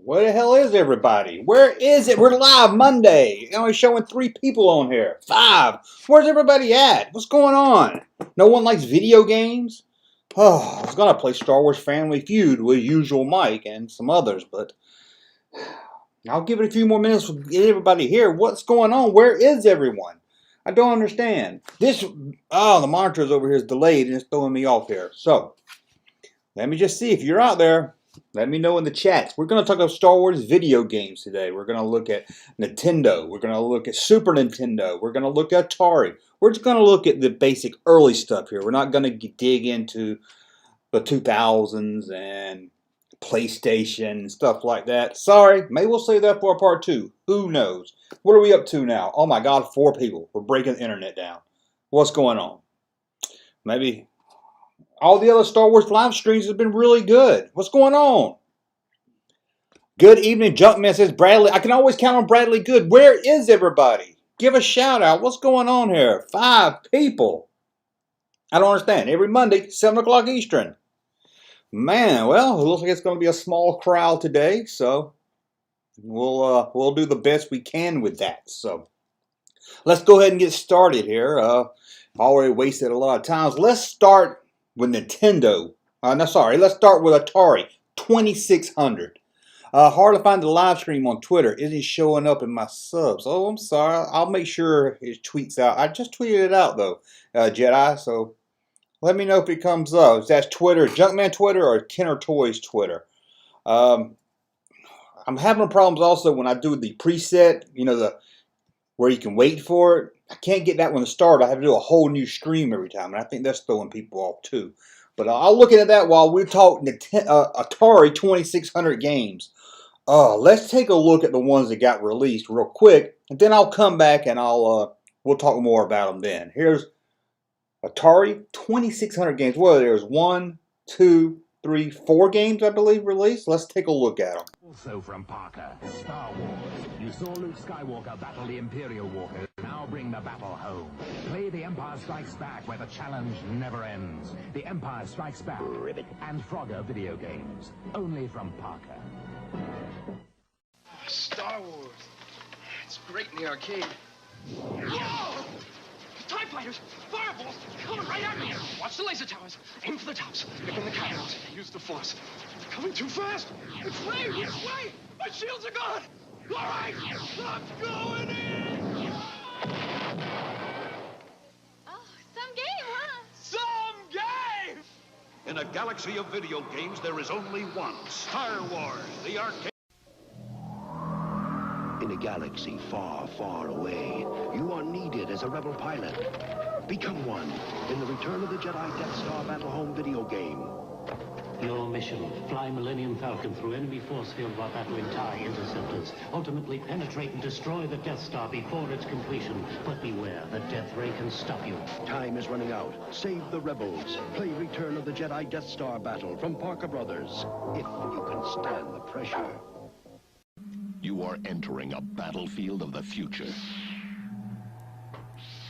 Where the hell is everybody? Where is it? We're live Monday. Only showing 3 people on here. 5. Where's everybody at? What's going on? No one likes video games? Oh, I was going to play Star Wars Family Feud with usual Mike and some others, but I'll give it a few more minutes to get everybody here. What's going on? Where is everyone? I don't understand. The monitor is over here is delayed and it's throwing me off here. So, let me just see if you're out there. Let me know in the chats. We're going to talk about Star Wars video games today. We're going to look at Nintendo. We're going to look at Super Nintendo. We're going to look at Atari. We're just going to look at the basic early stuff here. We're not going to dig into the 2000s and PlayStation and stuff like that. Sorry, maybe we'll save that for a part 2. Who knows? What are we up to now? Oh my God, 4 people. We're breaking the internet down. What's going on? Maybe all the other Star Wars live streams have been really good. What's going on? Good evening, Junkman says Bradley. I can always count on Bradley Good. Where is everybody? Give a shout out. What's going on here? 5 people. I don't understand. Every Monday, 7 o'clock Eastern. Man, well, it looks like it's going to be a small crowd today, so we'll do the best we can with that. So let's go ahead and get started here. Already wasted a lot of time. Let's start with Nintendo. Let's start with Atari 2600. Hard to find the live stream on Twitter. Isn't showing up in my subs. Oh, I'm sorry. I'll make sure it tweets out. I just tweeted it out though, Jedi. So let me know if it comes up. If that's Twitter, Junkman Twitter, or Kenner Toys Twitter. I'm having problems also when I do the preset. You know, where you can wait for it. I can't get that one to start. I have to do a whole new stream every time, and I think that's throwing people off too. But I'll look at that while we're talking Atari 2600 games. Let's take a look at the ones that got released real quick, and then I'll come back and we'll talk more about them then. Here's Atari 2600 games. Well, there's 1, 2, 3, 4 games I believe released. Let's take a look at them. Also from Parker, Star Wars. You saw Luke Skywalker battle the Imperial Walkers. Now bring the battle home. Play The Empire Strikes Back, where the challenge never ends. The Empire Strikes Back and Frogger video games. Only from Parker. Star Wars. It's great in the arcade. Whoa! TIE fighters! Fireballs! Coming right at me! Watch the laser towers! Aim for the tops! Pick on the cannons! Use the force! Coming too fast! Which way? Which way? My shields are gone! Alright! I'm going in! Oh, some game, huh? Some game! In a galaxy of video games, there is only one. Star Wars, the arcade. In a galaxy far, far away, you are needed as a rebel pilot. Become one in the Return of the Jedi Death Star Battle Home video game. Your mission, fly Millennium Falcon through enemy force field while battling TIE interceptors. Ultimately penetrate and destroy the Death Star before its completion. But beware, the Death Ray can stop you. Time is running out. Save the rebels. Play Return of the Jedi Death Star Battle from Parker Brothers. If you can stand the pressure. You are entering a battlefield of the future.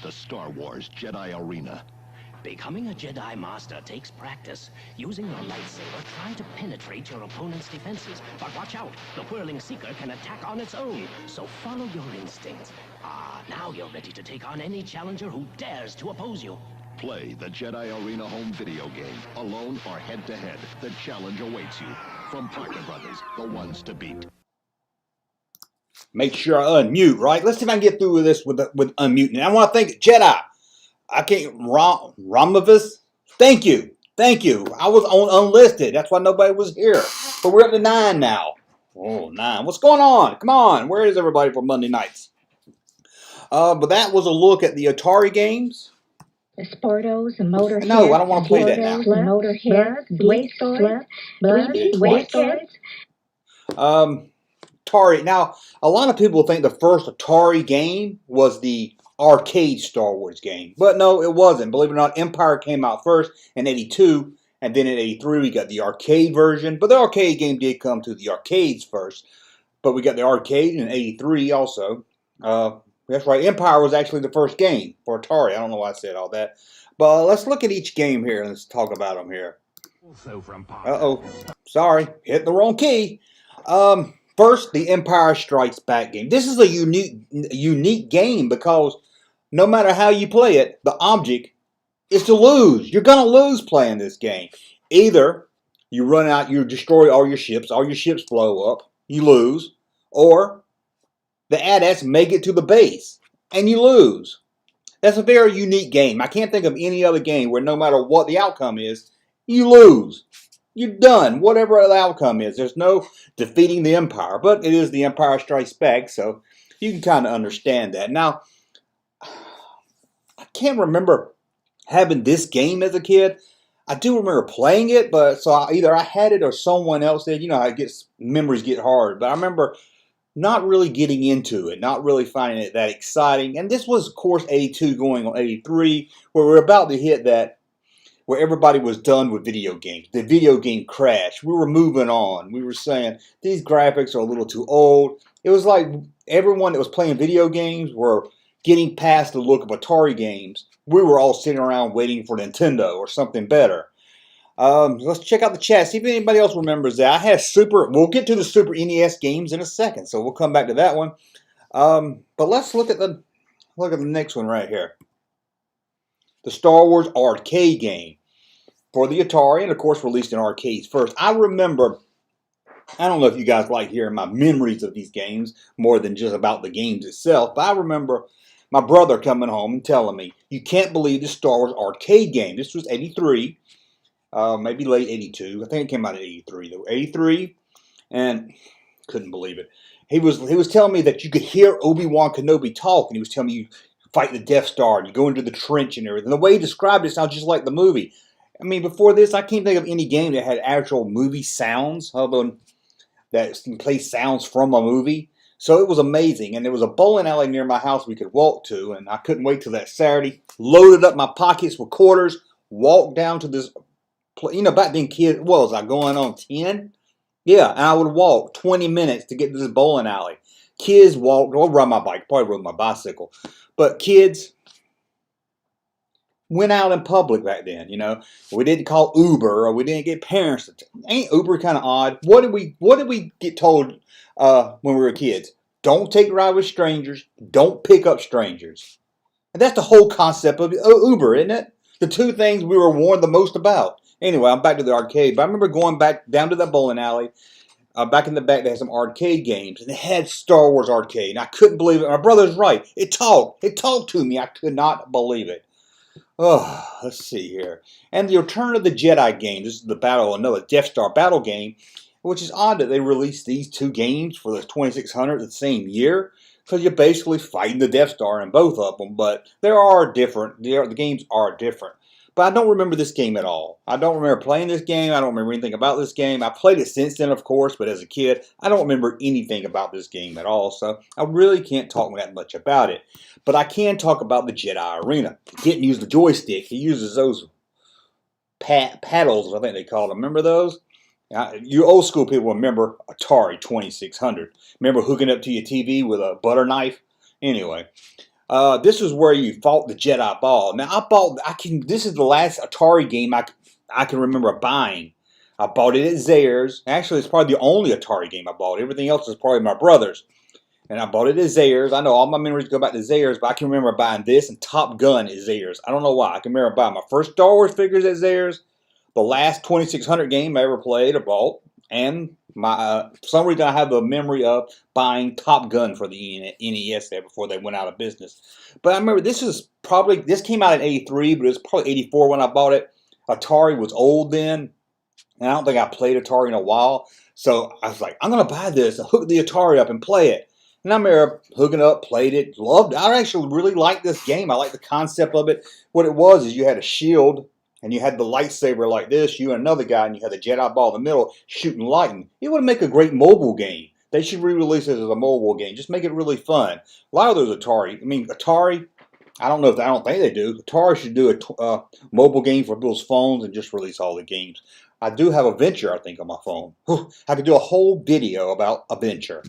The Star Wars Jedi Arena. Becoming a Jedi Master takes practice. Using your lightsaber, try to penetrate your opponent's defenses. But watch out, the whirling Seeker can attack on its own. So follow your instincts. Now you're ready to take on any challenger who dares to oppose you. Play the Jedi Arena home video game, alone or head-to-head. The challenge awaits you. From Parker Brothers, the ones to beat. Make sure I unmute, right? Let's see if I can get through with this with unmuting. I want to thank Jedi. I can't, Romavis. Thank you. I was on unlisted. That's why nobody was here. But we're up to 9 now. Oh, 9. What's going on? Come on. Where is everybody for Monday nights? But that was a look at the Atari games. The Sportos, the Motorhead. No, I don't want to play that now. Motorhead, Waste Toys. Atari. Now, a lot of people think the first Atari game was the arcade Star Wars game. But no, it wasn't. Believe it or not, Empire came out first in 82, and then in 83 we got the arcade version. But the arcade game did come to the arcades first. But we got the arcade in 83 also. That's right, Empire was actually the first game for Atari. I don't know why I said all that. But let's look at each game here and let's talk about them here. Also from Parker. Uh-oh. Sorry, hit the wrong key. First, the Empire Strikes Back game. This is a unique game because no matter how you play it, the object is to lose. You're going to lose playing this game. Either you run out, you destroy all your ships blow up, you lose, or the AT-ATs make it to the base, and you lose. That's a very unique game. I can't think of any other game where no matter what the outcome is, you lose. You're done, whatever the outcome is. There's no defeating the Empire, but it is the Empire Strikes Back, so you can kind of understand that. Now, I can't remember having this game as a kid. I do remember playing it, but so either I had it or someone else did. You know how memories get hard. But I remember not really getting into it, not really finding it that exciting. And this was, of course, 82 going on 83, where we're about to hit that, where everybody was done with video games. The video game crash. We were moving on. We were saying, these graphics are a little too old. It was like everyone that was playing video games were getting past the look of Atari games. We were all sitting around waiting for Nintendo or something better. Let's check out the chat, see if anybody else remembers that. I had we'll get to the Super NES games in a second, so we'll come back to that one. But let's look at the next one right here. The Star Wars arcade game for the Atari, and of course released in arcades first. I remember, I don't know if you guys like hearing my memories of these games more than just about the games itself, but I remember my brother coming home and telling me, you can't believe the Star Wars arcade game. This was 83, maybe late 82. I think it came out in 83 though. 83, and couldn't believe it. He was telling me that you could hear Obi-Wan Kenobi talk, and he was telling me you fight the Death Star and you go into the trench and everything. The way he described it sounds just like the movie. I mean, before this, I can't think of any game that had actual movie sounds, although that plays sounds from a movie. So it was amazing. And there was a bowling alley near my house we could walk to, and I couldn't wait till that Saturday. Loaded up my pockets with quarters, walked down to this, you know, back then kids, what was I going on, 10? Yeah, and I would walk 20 minutes to get to this bowling alley. Kids walked, or ride my bike, probably rode my bicycle. But kids went out in public back then, you know. We didn't call Uber, or we didn't get parents. Ain't Uber kind of odd? What did we get told when we were kids? Don't take a ride with strangers. Don't pick up strangers. And that's the whole concept of Uber, isn't it? The two things we were warned the most about. Anyway, I'm back to the arcade. But I remember going back down to that bowling alley. Back in the back, they had some arcade games, and they had Star Wars arcade. And I couldn't believe it. My brother's right. It talked. It talked to me. I could not believe it. Oh, let's see here. And the Return of the Jedi game. This is the another Death Star battle game, which is odd that they released these two games for the 2600 the same year, because you're basically fighting the Death Star in both of them. But they are different. The games are different. But I don't remember this game at all. I don't remember playing this game. I don't remember anything about this game. I played it since then, of course, but as a kid, I don't remember anything about this game at all. So I really can't talk that much about it. But I can talk about the Jedi Arena. He didn't use the joystick. He uses those paddles, I think they call them. Remember those? You old school people remember Atari 2600. Remember hooking up to your TV with a butter knife? Anyway. This is where you fought the Jedi Ball. Now, this is the last Atari game I can remember buying. I bought it at Zayre's. Actually, it's probably the only Atari game I bought. Everything else is probably my brother's. And I bought it at Zayre's. I know all my memories go back to Zayre's, but I can remember buying this and Top Gun at Zayre's. I don't know why. I can remember buying my first Star Wars figures at Zayre's, the last 2600 game I ever played or bought, and for some reason I have the memory of buying Top Gun for the NES there before they went out of business. But I remember this came out in 83, but it was probably 84 when I bought it. Atari was old then, and I don't think I played Atari in a while. So I was like, I'm going to buy this and hook the Atari up and play it. And I remember hooking up, played it, loved it. I actually really liked this game. I liked the concept of it. What it was is you had a shield, and you had the lightsaber like this, you and another guy, and you had the Jedi ball in the middle shooting lightning. It would make a great mobile game. They should re-release it as a mobile game. Just make it really fun. A lot of those Atari, I don't think they do. Atari should do a mobile game for people's phones and just release all the games. I do have a Venture, I think, on my phone. I could do a whole video about a Venture.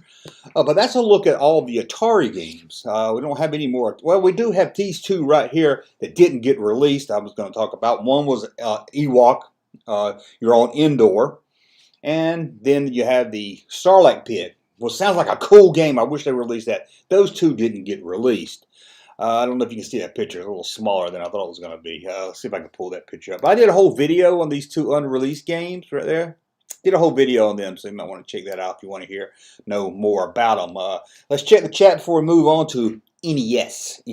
But that's a look at all the Atari games. We don't have any more. Well, we do have these two right here that didn't get released. I was going to talk about. One was Ewok, your own Indoor. And then you have the Starlight Pit. well, sounds like a cool game. I wish they released that. Those two didn't get released. I don't know if you can see that picture. It's a little smaller than I thought it was going to be. Let's see if I can pull that picture up. I did a whole video on these two unreleased games right there. Did a whole video on them, so you might want to check that out if you want to know more about them. Let's check the chat before we move on to NES.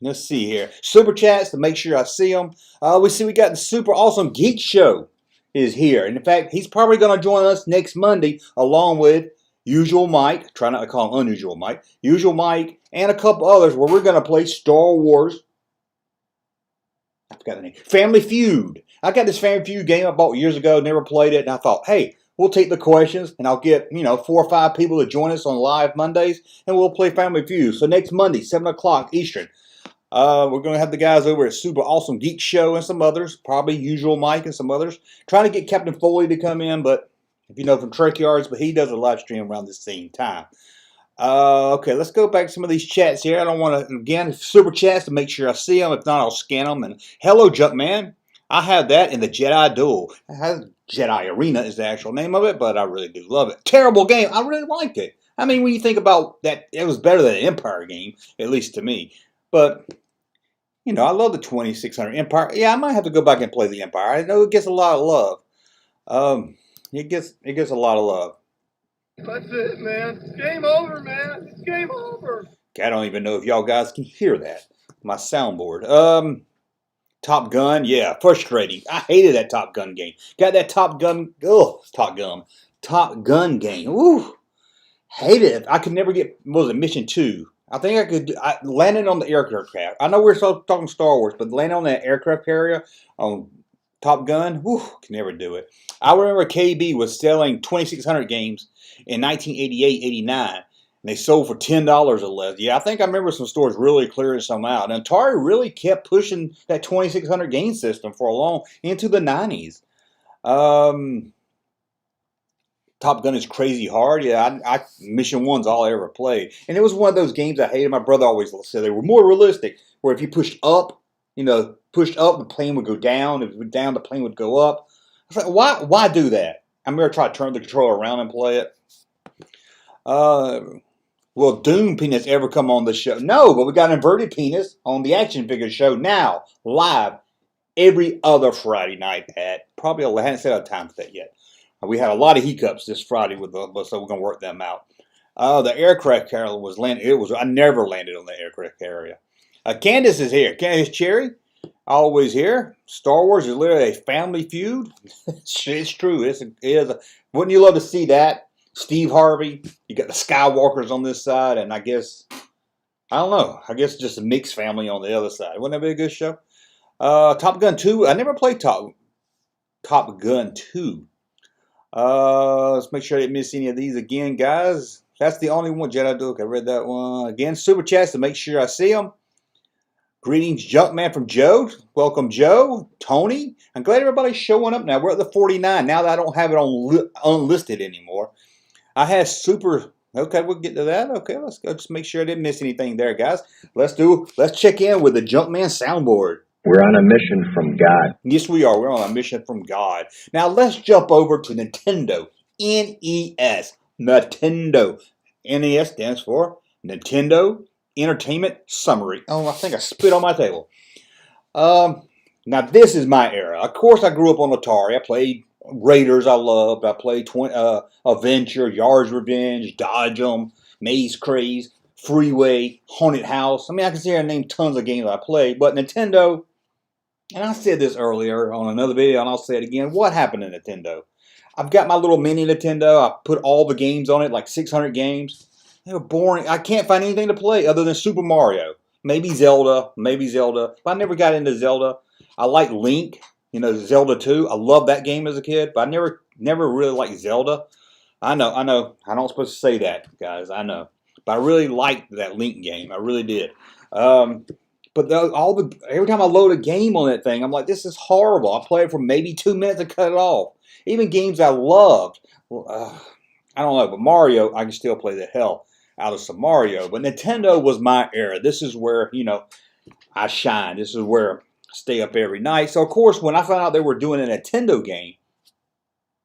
Let's see here. Super chats to make sure I see them. We got the Super Awesome Geek Show is here. And in fact, he's probably going to join us next Monday along with Usual Mike. Try not to call him Unusual Mike. Usual Mike and a couple others where we're going to play Star Wars. I forgot the name. Family Feud. I got this Family Feud game I bought years ago. Never played it. And I thought, hey, we'll take the questions and I'll get, 4 or 5 people to join us on live Mondays. And we'll play Family Feud. So next Monday, 7 o'clock Eastern. We're going to have the guys over at Super Awesome Geek Show and some others. Probably Usual Mike and some others. Trying to get Captain Foley to come in, but if you know from Trek Yards, but he does a live stream around the same time. Okay, let's go back to some of these chats here. I don't want to, again, super chats to make sure I see them. If not, I'll scan them. And hello, Junkman. I have that in the Jedi Duel. Jedi Arena is the actual name of it, but I really do love it. Terrible game. I really liked it. I mean, when you think about that, it was better than an Empire game, at least to me. But I love the 2600 Empire. Yeah, I might have to go back and play the Empire. I know it gets a lot of love. It gets a lot of love. That's it, man. It's game over, man. It's game over. I don't even know if y'all guys can hear that. My soundboard. Top Gun. Yeah, frustrating. I hated that Top Gun game. Got that Top Gun. Oh, Top Gun game. Woo. Hated it. I could never get, what was it, Mission 2. I think I could, landing on the aircraft carrier. I know we're talking Star Wars, but landing on that aircraft carrier on Top Gun, whew, can never do it. I remember KB was selling 2600 games in 1988, 89. And they sold for $10 or less. Yeah, I think I remember some stores really clearing some out. And Atari really kept pushing that 2600 game system for a long, into the 90s. Top Gun is crazy hard. Yeah, Mission 1's all I ever played. And it was one of those games I hated. My brother always said they were more realistic, where if you pushed up, the plane would go down. If it went down, the plane would go up. I was like, why do that? I remember trying to turn the controller around and play it. Will Doom Penis ever come on the show? No, but we got Inverted Penis on the Action Figure Show now, live, every other Friday night at, probably, I haven't set a time for that yet. We had a lot of hiccups this Friday so we're going to work them out. The aircraft carrier was landing. I never landed on the aircraft carrier. Candace is here. Candace Cherry, always here. Star Wars is literally a family feud. It's true. Wouldn't you love to see that? Steve Harvey. You got the Skywalkers on this side, and I guess just a mixed family on the other side. Wouldn't that be a good show? Top Gun 2. I never played Top Gun 2. Let's make sure I didn't miss any of these again, guys. That's the only one. Jedi Duke. I read that one. Again, super chats to make sure I see them. Greetings, Junkman from Joe. Welcome, Joe. Tony. I'm glad everybody's showing up now. We're at the 49 now that I don't have it on unlisted anymore. I had super. Okay, we'll get to that. Okay, let's go. Just make sure I didn't miss anything there, guys. Let's check in with the Junkman soundboard. We're on a mission from God. Yes, we are. We're on a mission from God. Now, let's jump over to Nintendo. NES. Nintendo. NES stands for Nintendo Entertainment Summary. Oh, I think I spit on my table. Now, this is my era. Of course, I grew up on Atari. I played Raiders I loved. I played Adventure, Yard's Revenge, Dodge 'em, Maze Craze, Freeway, Haunted House. I mean, I can sit here and name tons of games I played, but Nintendo, and I said this earlier on another video, and I'll say it again. What happened to Nintendo? I've got my little mini Nintendo. I put all the games on it, like 600 games. They were boring. I can't find anything to play other than Super Mario. Maybe Zelda. But I never got into Zelda. I like Link, Zelda 2. I loved that game as a kid, but I never really liked Zelda. I know. I'm not supposed to say that, guys. I know. But I really liked that Link game. I really did. But every time I load a game on that thing, I'm like, this is horrible. I play it for maybe 2 minutes and cut it off. Even games I loved, I don't know, but Mario, I can still play the hell out of some Mario. But Nintendo was my era. This is where, I shine. This is where I stay up every night. So, of course, when I found out they were doing a Nintendo game,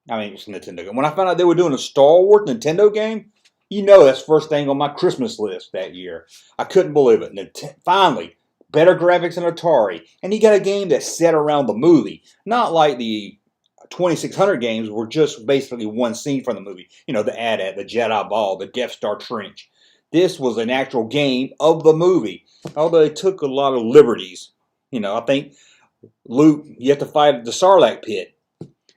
I mean, it's a Nintendo game. When I found out they were doing a Star Wars Nintendo game, you know that's the first thing on my Christmas list that year. I couldn't believe it. Finally, better graphics than Atari. And you got a game that's set around the movie. Not like the 2600 games were just basically one scene from the movie. You know, the AT-AT, the Jedi Ball, the Death Star Trench. This was an actual game of the movie. Although they took a lot of liberties. You know, I think Luke, you have to fight the Sarlacc pit.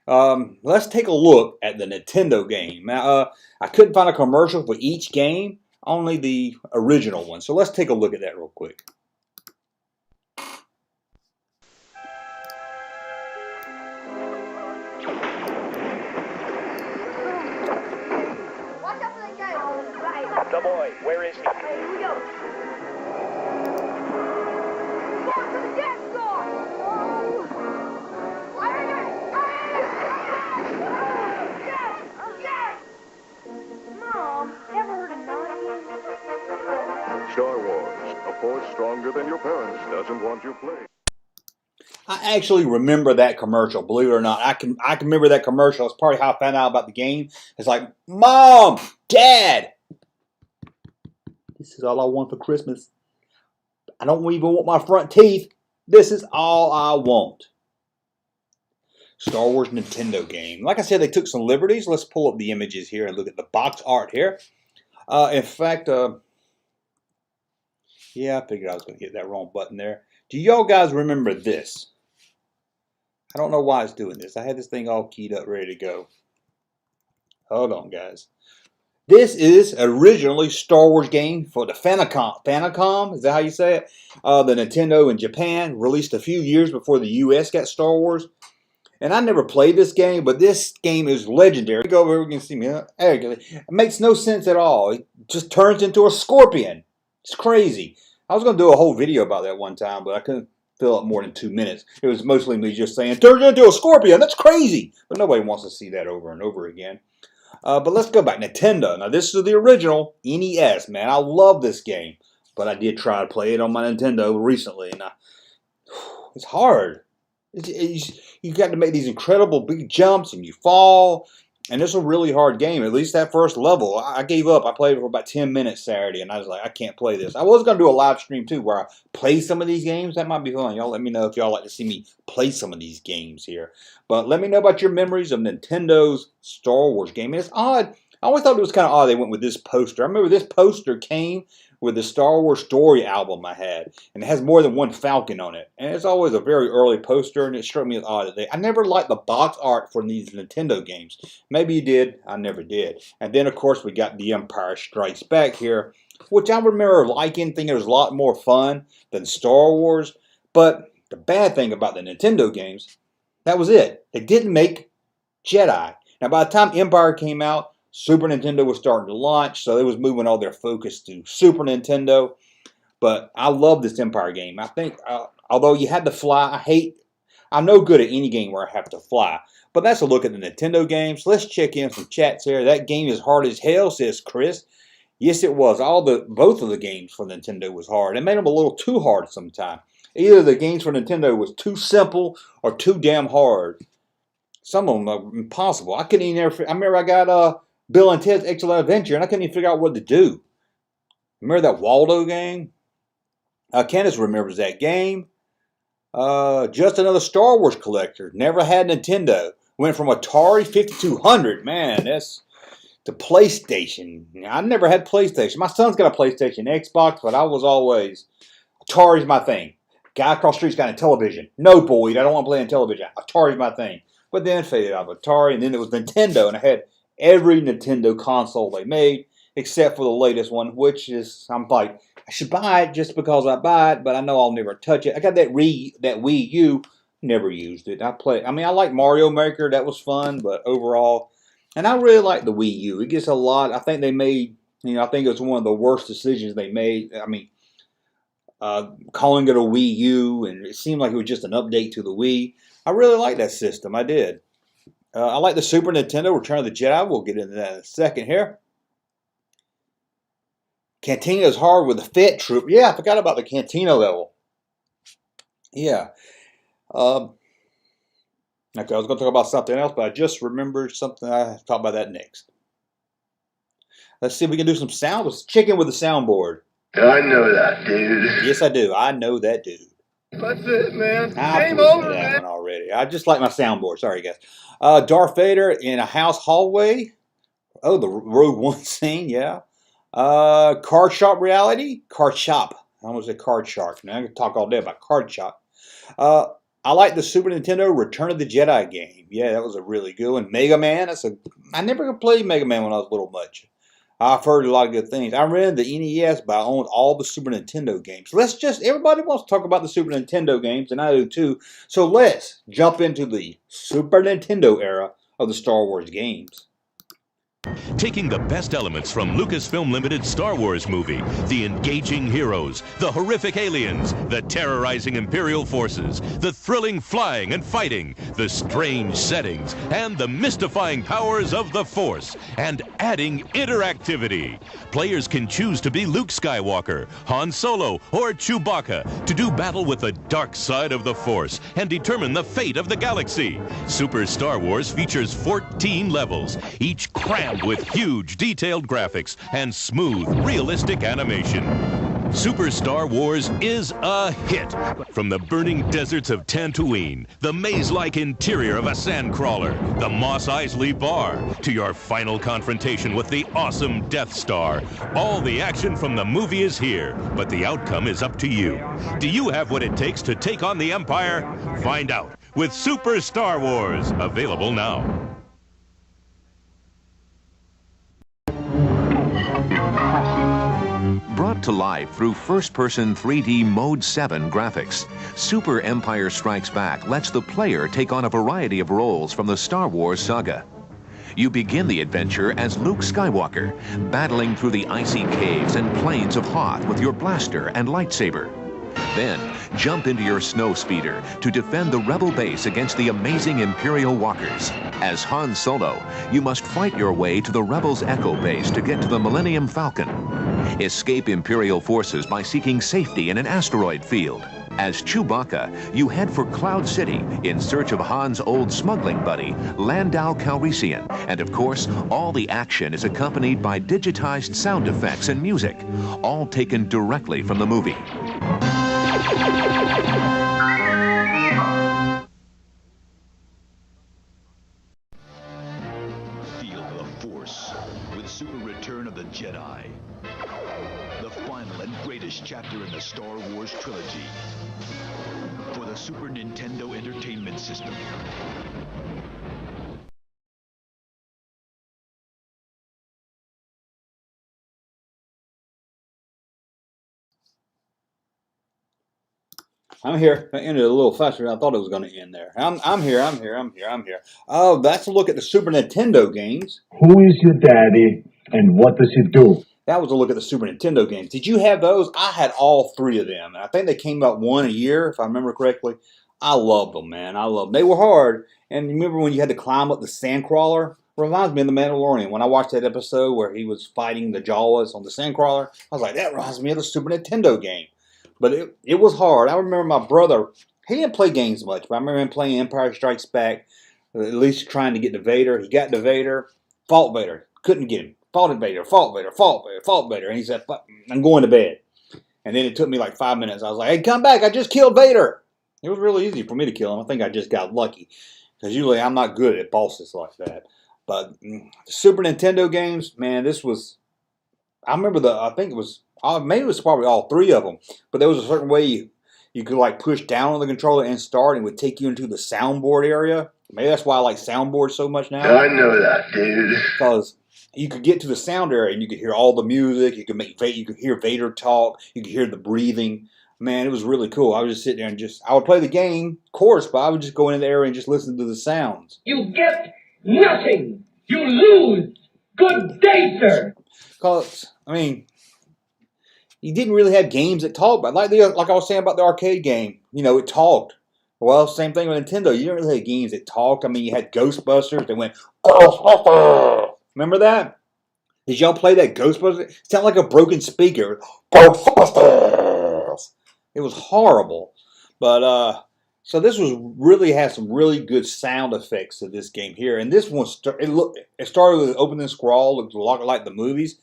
Let's take a look at the Nintendo game. Now, I couldn't find a commercial for each game, only the original one. So let's take a look at that real quick. Watch out for that guy on the right. The boy, where is he? Hey, here we go. Mark to the Death Star! Mom, ever heard of Narnia? Star Wars, a force stronger than your parents doesn't want you playing. I actually remember that commercial, believe it or not. I can remember that commercial. It's probably how I found out about the game. It's like, Mom, Dad, this is all I want for Christmas. I don't even want my front teeth. This is all I want. Star Wars Nintendo game. Like I said, they took some liberties. Let's pull up the images here and look at the box art here. In fact, yeah, I figured I was going to hit that wrong button there. Do y'all guys remember this? I don't know why it's doing this. I had this thing all keyed up, ready to go. Hold on, guys. This is originally Star Wars game for the Famicom. Famicom, is that how you say it? The Nintendo in Japan, released a few years before the US got Star Wars. And I never played this game, but this game is legendary. Go over here, we can see me. There you go. It makes no sense at all. It just turns into a scorpion. It's crazy. I was going to do a whole video about that one time, but I couldn't fill up more than 2 minutes. It was mostly me just saying, turns into a scorpion. That's crazy. But nobody wants to see that over and over again. But let's go back. Nintendo. Now, this is the original NES, man. I love this game. But I did try to play it on my Nintendo recently, and it's hard. You got to make these incredible big jumps, and you fall. And it's a really hard game, at least that first level. I gave up. I played it for about 10 minutes Saturday, and I was like, I can't play this. I was going to do a live stream, too, where I play some of these games. That might be fun. Y'all let me know if y'all like to see me play some of these games here. But let me know about your memories of Nintendo's Star Wars game. And it's odd. I always thought it was kind of odd they went with this poster. I remember this poster came with the Star Wars Story album I had. And it has more than one Falcon on it. And it's always a very early poster, and it struck me as odd. I never liked the box art for these Nintendo games. Maybe you did. I never did. And then, of course, we got The Empire Strikes Back here, which I remember liking, thinking it was a lot more fun than Star Wars. But the bad thing about the Nintendo games, that was it. They didn't make Jedi. Now, by the time Empire came out, Super Nintendo was starting to launch, so they was moving all their focus to Super Nintendo. But I love this Empire game. I think, although you had to fly, I'm no good at any game where I have to fly. But that's a look at the Nintendo games. Let's check in some chats here. That game is hard as hell, says Chris. Yes, it was. Both of the games for Nintendo was hard. It made them a little too hard sometimes. Either the games for Nintendo was too simple or too damn hard. Some of them are impossible. I couldn't even I remember I got Bill and Ted's Excellent Adventure, and I couldn't even figure out what to do. Remember that Waldo game? Candace remembers that game. Just another Star Wars collector. Never had Nintendo. Went from Atari 5200. Man, that's to PlayStation. I never had PlayStation. My son's got a PlayStation, Xbox, but I was always Atari's my thing. Guy across the street's got a television. No, Boyd, I don't want to play on television. Atari's my thing. But then faded out of Atari, and then it was Nintendo, and I had every Nintendo console they made, except for the latest one, which is, I'm like, I should buy it just because I buy it, but I know I'll never touch it. I got that Wii U, never used it. I like Mario Maker, that was fun, but overall, and I really like the Wii U. It gets a lot, I think they made, I think it was one of the worst decisions they made. Calling it a Wii U, and it seemed like it was just an update to the Wii. I really like that system, I did. I like the Super Nintendo, Return of the Jedi. We'll get into that in a second here. Cantina is hard with the Fett Troop. Yeah, I forgot about the Cantina level. Yeah. Okay, I was going to talk about something else, but I just remembered something. I'll talk about that next. Let's see if we can do some sound. Let's check in with the soundboard. I know that, dude. Yes, I do. I know that dude. That's it, man. I've Game listened over, to that man. one already. I just like my soundboard. Sorry, guys. Darth Vader in a house hallway. Oh, the Rogue One scene, yeah. Card shop reality. Card shop. I almost said card shark. Now I can talk all day about card shop. I like the Super Nintendo Return of the Jedi game. Yeah, that was a really good one. Mega Man. I never played Mega Man when I was little much. I've heard a lot of good things. I ran the NES, but I owned all the Super Nintendo games. Everybody wants to talk about the Super Nintendo games, and I do too. So let's jump into the Super Nintendo era of the Star Wars games. Taking the best elements from Lucasfilm Limited's Star Wars movie, the engaging heroes, the horrific aliens, the terrorizing Imperial forces, the thrilling flying and fighting, the strange settings, and the mystifying powers of the Force, and adding interactivity. Players can choose to be Luke Skywalker, Han Solo, or Chewbacca to do battle with the dark side of the Force and determine the fate of the galaxy. Super Star Wars features 14 levels, each crammed with huge detailed graphics and smooth, realistic animation. Super Star Wars is a hit. From the burning deserts of Tatooine, the maze-like interior of a sandcrawler, the Mos Eisley Bar, to your final confrontation with the awesome Death Star. All the action from the movie is here, but the outcome is up to you. Do you have what it takes to take on the Empire? Find out with Super Star Wars, available now. Brought to life through first-person 3D Mode 7 graphics, Super Empire Strikes Back lets the player take on a variety of roles from the Star Wars saga. You begin the adventure as Luke Skywalker, battling through the icy caves and plains of Hoth with your blaster and lightsaber. Then, jump into your snow speeder to defend the Rebel base against the amazing Imperial walkers. As Han Solo, you must fight your way to the Rebels' Echo base to get to the Millennium Falcon. Escape Imperial forces by seeking safety in an asteroid field. As Chewbacca, you head for Cloud City in search of Han's old smuggling buddy, Landau Calrissian. And of course, all the action is accompanied by digitized sound effects and music, all taken directly from the movie. Feel the Force with Super Return of the Jedi. The final and greatest chapter in the Star Wars trilogy. For the Super Nintendo Entertainment System. I'm here. I ended a little faster than I thought it was going to end there. I'm here. Oh, that's a look at the Super Nintendo games. Who is your daddy and what does he do? That was a look at the Super Nintendo games. Did you have those? I had all three of them. And I think they came out one a year, if I remember correctly. I loved them, man. I loved them. They were hard. And remember when you had to climb up the sandcrawler? Reminds me of The Mandalorian. When I watched that episode where he was fighting the Jawas on the sandcrawler, I was like, that reminds me of the Super Nintendo game. But it was hard. I remember my brother, he didn't play games much, but I remember him playing Empire Strikes Back, at least trying to get to Vader. He got to Vader, fought Vader, couldn't get him. Fought Vader, fought Vader, fought Vader, fought Vader. And he said, I'm going to bed. And then it took me like 5 minutes. I was like, hey, come back. I just killed Vader. It was really easy for me to kill him. I think I just got lucky. Because usually I'm not good at bosses like that. But the Super Nintendo games, man, this was... I remember maybe it was probably all three of them. But there was a certain way you could like push down on the controller and start and it would take you into the soundboard area. Maybe that's why I like soundboards so much now. I know that, dude. Because you could get to the sound area and you could hear all the music. You could hear Vader talk. You could hear the breathing. Man, it was really cool. I would just sit there and I would play the game, of course, but I would just go into the area and just listen to the sounds. You get nothing. You lose. Good day, sir. Because, I mean, you didn't really have games that talked. But like I was saying about the arcade game, it talked. Well, same thing with Nintendo. You didn't really have games that talked. I mean, you had Ghostbusters that went, Ghostbusters. Remember that? Did y'all play that Ghostbusters? It sounded like a broken speaker. Ghostbusters. It was horrible. But So this was really has some really good sound effects to this game here, and this one it started with an opening scroll, looked a lot like the movies.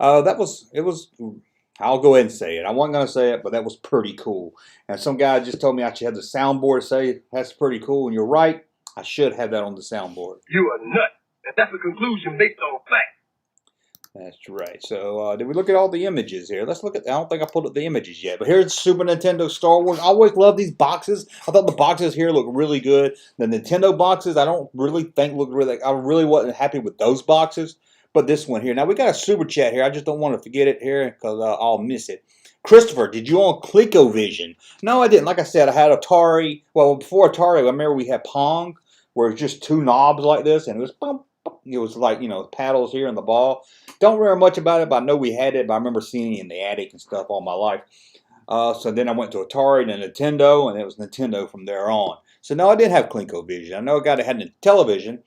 It was. I'll go ahead and say it. I wasn't going to say it, but that was pretty cool. And some guy just told me I should have the soundboard say that's pretty cool, and you're right. I should have that on the soundboard. You a nut. And that's a conclusion based on fact. That's right. So did we look at all the images here? Let's look at. I don't think I pulled up the images yet, but here's Super Nintendo Star Wars. I always love these boxes. I thought the boxes here look really good. The Nintendo boxes, I don't really think look really. I really wasn't happy with those boxes, but this one here. Now we got a super chat here. I just don't want to forget it here because I'll miss it. Christopher, did you own ColecoVision? No, I didn't. Like I said, I had Atari. Well, before Atari, I remember we had Pong, where it was just two knobs like this, and it was bump. It was like, paddles here and the ball. Don't remember much about it, but I know we had it. But I remember seeing it in the attic and stuff all my life. So then I went to Atari and Nintendo, and it was Nintendo from there on. So no, I didn't have ColecoVision. I know a guy that had a television.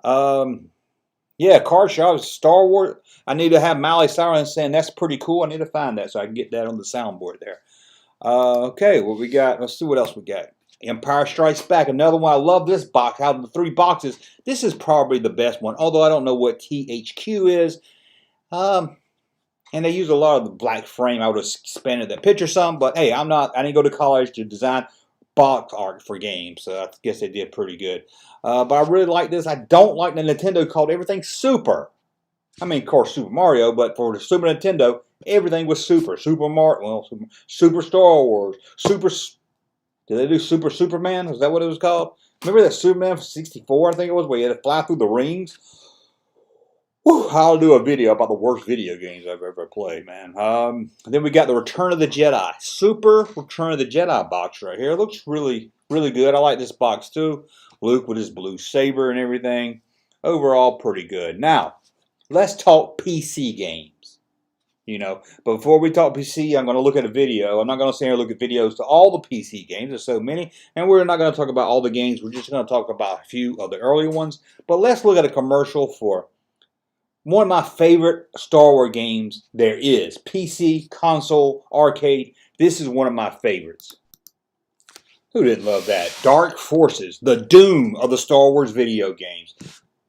Yeah, car shop, Star Wars. I need to have Miley Cyrus saying that's pretty cool. I need to find that so I can get that on the soundboard there. Okay, what we got? Let's see what else we got. Empire Strikes Back, another one. I love this box. Out of the 3 boxes, this is probably the best one. Although I don't know what THQ is. And they use a lot of the black frame. I would have expanded that picture some, but hey, I didn't go to college to design box art for games, so I guess they did pretty good. But I really like this. I don't like the Nintendo called everything Super. I mean, of course, Super Mario, but for the Super Nintendo, everything was Super. Super Mario, well, Super Star Wars, Super. Did they do Super Superman? Was that what it was called? Remember that Superman for 64, I think it was, where you had to fly through the rings? Whew, I'll do a video about the worst video games I've ever played, man. Then we got the Return of the Jedi. Super Return of the Jedi box right here. It looks really, really good. I like this box too. Luke with his blue saber and everything. Overall, pretty good. Now, let's talk PC games. But before we talk PC, I'm going to look at a video. I'm not going to sit here and look at videos to all the PC games. There's so many. And we're not going to talk about all the games. We're just going to talk about a few of the early ones. But let's look at a commercial for one of my favorite Star Wars games there is. PC, console, arcade. This is one of my favorites. Who didn't love that? Dark Forces, the Doom of the Star Wars video games.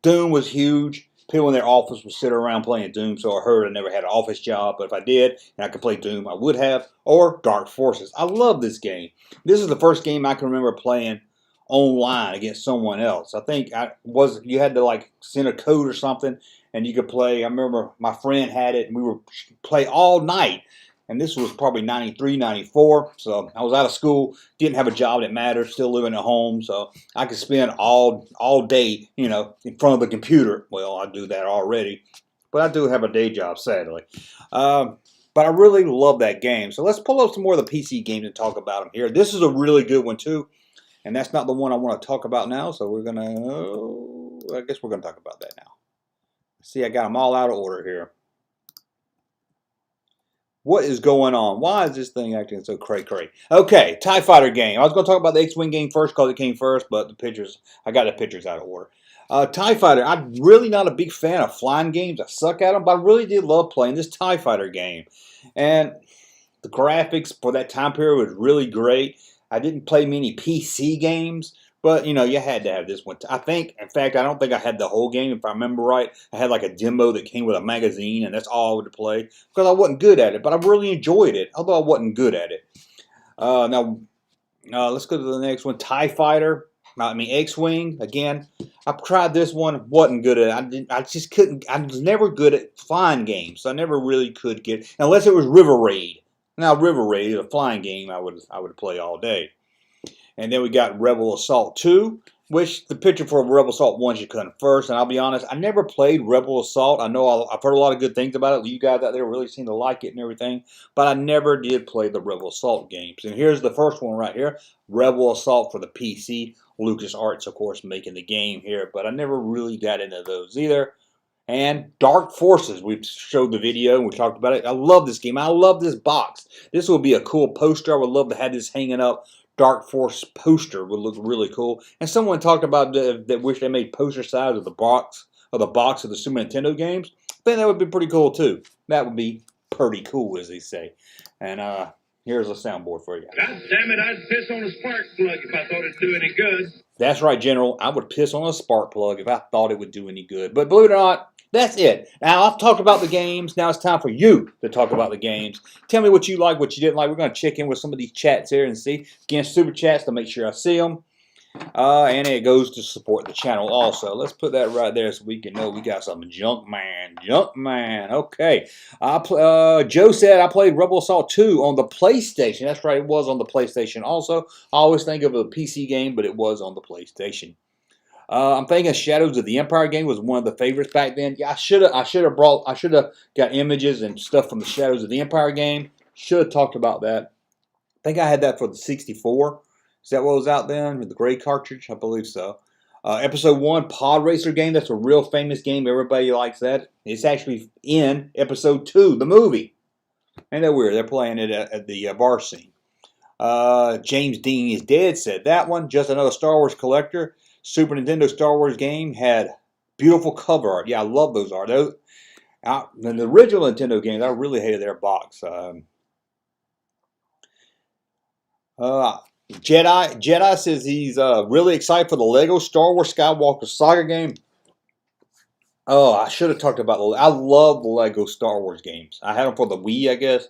Doom was huge. People in their office would sit around playing Doom, so I heard I never had an office job, but if I did and I could play Doom, I would have. Or Dark Forces. I love this game. This is the first game I can remember playing online against someone else. I think you had to like send a code or something, and you could play. I remember my friend had it, and we would play all night. And this was probably 93, 94. So I was out of school, didn't have a job that mattered, still living at home. So I could spend all day, in front of the computer. Well, I do that already. But I do have a day job, sadly. But I really love that game. So let's pull up some more of the PC games and talk about them here. This is a really good one, too. And that's not the one I want to talk about now. So we're going to, I guess we're going to talk about that now. See, I got them all out of order here. What is going on? Why is this thing acting so cray-cray? Okay, TIE Fighter game. I was going to talk about the X-Wing game first because it came first, but I got the pictures out of order. TIE Fighter, I'm really not a big fan of flying games. I suck at them, but I really did love playing this TIE Fighter game. And the graphics for that time period was really great. I didn't play many PC games, but, you had to have this one. I don't think I had the whole game, if I remember right. I had like a demo that came with a magazine, and that's all I would play because I wasn't good at it, but I really enjoyed it, although I wasn't good at it. Now, let's go to the next one. TIE Fighter. X-Wing. Again, I tried this one, wasn't good at it. I just couldn't. I was never good at flying games, so I never really could get, unless it was River Raid. Now, River Raid is a flying game I would play all day. And then we got Rebel Assault 2, which the picture for Rebel Assault 1 should come first. And I'll be honest, I never played Rebel Assault. I know I've heard a lot of good things about it. You guys out there really seem to like it and everything. But I never did play the Rebel Assault games. And here's the first one right here, Rebel Assault for the PC. LucasArts, of course, making the game here. But I never really got into those either. And Dark Forces, we've showed the video and we talked about it. I love this game. I love this box. This will be a cool poster. I would love to have this hanging up. Dark Force poster would look really cool. And someone talked about that wish they made poster size of the box of the Super Nintendo games. I think that would be pretty cool too. That would be pretty cool, as they say. And here's a soundboard for you. God damn it, I'd piss on a spark plug if I thought it do any good. That's right, General. I would piss on a spark plug if I thought it would do any good. But believe it or not, that's it. Now, I've talked about the games. Now it's time for you to talk about the games. Tell me what you like, what you didn't like. We're going to check in with some of these chats here and see. Again, super chats to make sure I see them. And it goes to support the channel also. Let's put that right there so we can know we got some junk man. Junk man. Okay. Joe said I played Rebel Assault 2 on the PlayStation. That's right, it was on the PlayStation also. I always think of a PC game, but it was on the PlayStation. I'm thinking Shadows of the Empire game was one of the favorites back then. Yeah, I should have got images and stuff from the Shadows of the Empire game. Should have talked about that. I think I had that for the 64. Is that what was out then? With the gray cartridge? I believe so. Episode 1, Pod Racer game. That's a real famous game. Everybody likes that. It's actually in Episode 2, the movie. Ain't that weird? They're playing it at the bar scene. James Dean is Dead said that one. Just Another Star Wars Collector. Super Nintendo Star Wars game had beautiful cover art. Yeah, I love those art. Those, in the original Nintendo games, I really hated their box. Jedi says he's really excited for the Lego Star Wars Skywalker Saga game. Oh, I should have talked about the. I love the Lego Star Wars games. I had them for the Wii, I guess.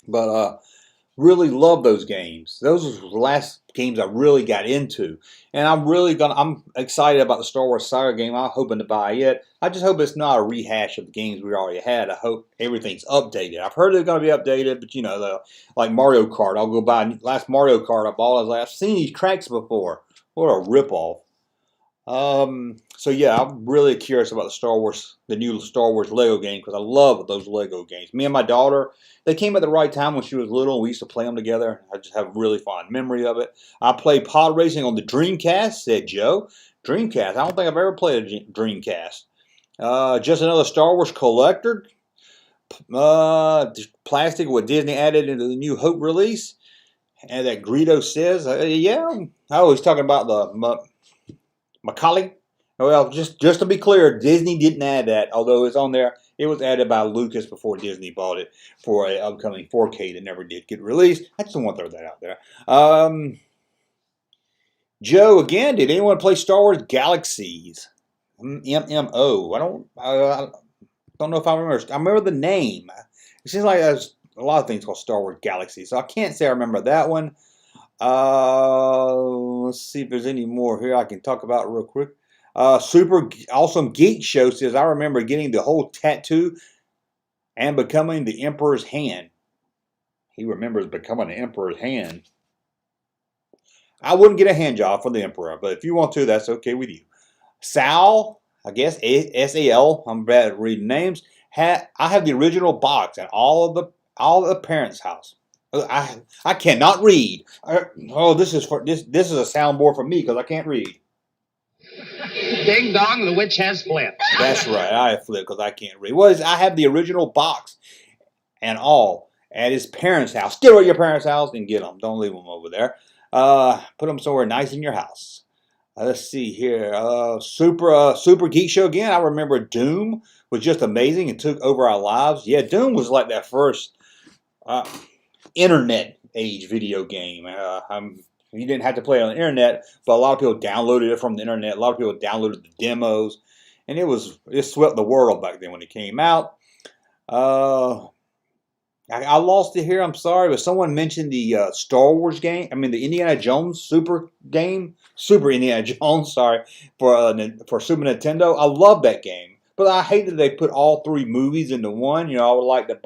But really love those games. Those were the last games I really got into, and I'm excited about the Star Wars Saga game. I'm hoping to buy it. I just hope it's not a rehash of the games we already had. I hope everything's updated. I've heard they're going to be updated, but you know, like Mario Kart. I'll go buy last Mario Kart I bought. I was like, I've seen these tracks before. What a ripoff. So yeah, I'm really curious about the new Star Wars Lego game, because I love those Lego games. Me and my daughter, they came at the right time when she was little, and we used to play them together. I just have a really fond memory of it. I played pod racing on the Dreamcast, said Joe. Dreamcast, I don't think I've ever played a Dreamcast. Just Another Star Wars Collector. Plastic, what Disney added into the New Hope release. And that Greedo says, yeah, I was talking about the Macaulay. Well, just to be clear, Disney didn't add that, although it's on there. It was added by Lucas before Disney bought it for an upcoming 4K that never did get released. I just want to throw that out there. Joe, again, did anyone play Star Wars Galaxies? MMO. I don't know if I remember. I remember the name. It seems like there's a lot of things called Star Wars Galaxies, so I can't say I remember that one. Let's see if there's any more here I can talk about real quick. Super Awesome Geek Show says, I remember getting the whole tattoo and becoming the Emperor's hand. He remembers becoming the Emperor's hand. I wouldn't get a hand job for the Emperor, but if you want to, that's okay with you. Sal, I guess, S-A-L, I'm bad at reading names. I have the original box and all of the parents' house. I cannot read. This is a soundboard for me because I can't read. Ding dong, the witch has flipped. That's right, I have flipped because I can't read. I have the original box and all at his parents' house. Get over to your parents' house and get them. Don't leave them over there. Put them somewhere nice in your house. Let's see here. Super Geek Show again. I remember Doom was just amazing and took over our lives. Yeah, Doom was like that first internet age video game. You didn't have to play it on the internet, but a lot of people downloaded it from the internet. A lot of people downloaded the demos, and it swept the world back then when it came out. I lost it here. I'm sorry, but someone mentioned the Star Wars game. I mean, the Indiana Jones Super game, Super Indiana Jones. Sorry, for Super Nintendo. I love that game, but I hate that they put all three movies into one. You know, I would like to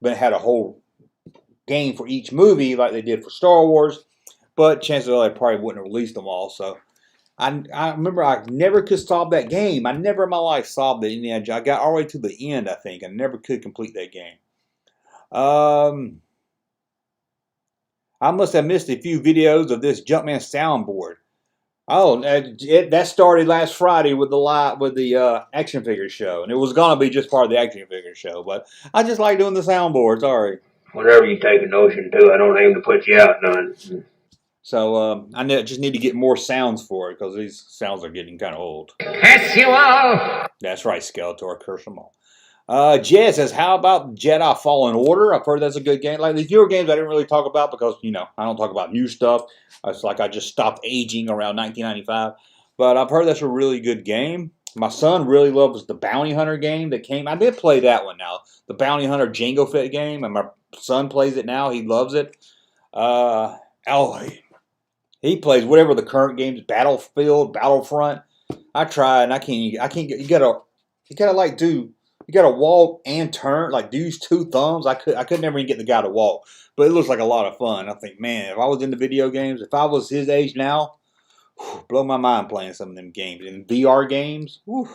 but had a whole game for each movie like they did for Star Wars. But chances are they probably wouldn't have released them all. So I remember I never could solve that game. I never in my life solved the Indiana Jones. I got all the way to the end, I think. I never could complete that game. I must have missed a few videos of this Jumpman soundboard. Oh, that started last Friday with the action figure show, and it was gonna be just part of the action figure show. But I just like doing the soundboard. Sorry. Whenever you take a notion to, I don't aim to put you out none. So I just need to get more sounds for it because these sounds are getting kind of old. Curse you all! That's right, Skeletor. Curse them all. Jed says, how about Jedi Fallen Order? I've heard that's a good game. Like these newer games I didn't really talk about because, you know, I don't talk about new stuff. It's like I just stopped aging around 1995. But I've heard that's a really good game. My son really loves the Bounty Hunter game that came. I did play that one now. The Bounty Hunter Jango Fett game. And my son plays it now. He loves it. He plays whatever the current games, Battlefield, Battlefront. I tried and I can't get, you gotta like do, you gotta walk and turn, like use two thumbs. I could never even get the guy to walk. But it looks like a lot of fun. I think, man, if I was into video games, if I was his age now, blow my mind playing some of them games. And VR games, whew.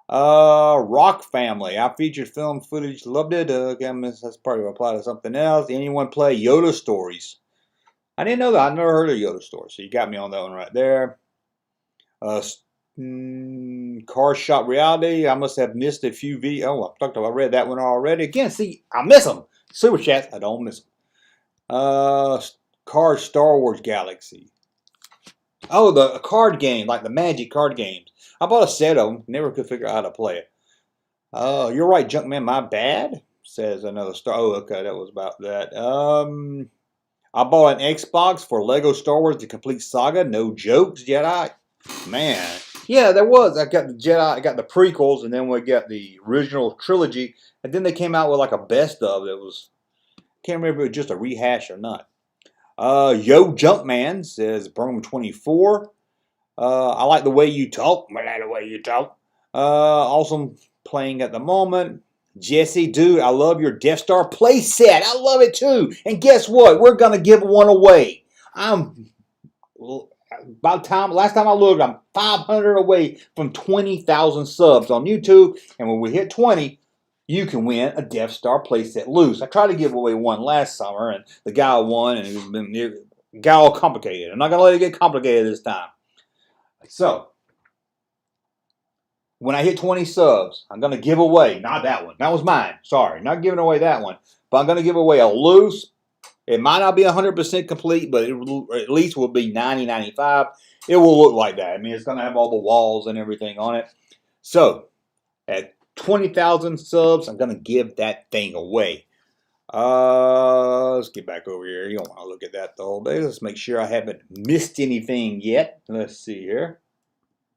Rock Family. I featured film footage, loved it. That's probably apply to something else. Anyone play Yoda Stories? I didn't know that. I never heard of Yoda Stories. So you got me on that one right there. Car Shop Reality. I must have missed a few videos. Oh, I read that one already. Again, see, I miss them. Super Chats, I don't miss them. Card Star Wars Galaxy. Oh, the card game, like the Magic card games. I bought a set of them. Never could figure out how to play it. You're right, Junkman. My bad. Says another star. Oh, okay, that was about that. I bought an Xbox for Lego Star Wars: The Complete Saga. No jokes, Jedi. Man, yeah, there was. I got the Jedi. I got the prequels, and then we got the original trilogy, and then they came out with like a best of. That was, can't remember if it was just a rehash or not. Yo Junkman says Program 24. I like the way you talk. I like the way you talk. Awesome playing at the moment. Jesse, dude, I love your Death Star play set. I love it too. And guess what? We're gonna give one away. Last time I looked, I'm 500 away from 20,000 subs on YouTube. And when we hit 20, you can win a Death Star playset loose. I tried to give away one last summer, and the guy won, and it got all complicated. I'm not going to let it get complicated this time. So, when I hit 20 subs, I'm going to give away, not that one. That was mine. Sorry, not giving away that one. But I'm going to give away a loose. It might not be 100% complete, but it at least will be 90, 95. It will look like that. I mean, it's going to have all the walls and everything on it. So, at 20,000 subs, I'm going to give that thing away. Let's get back over here. You don't want to look at that the whole day. Let's make sure I haven't missed anything yet. Let's see here.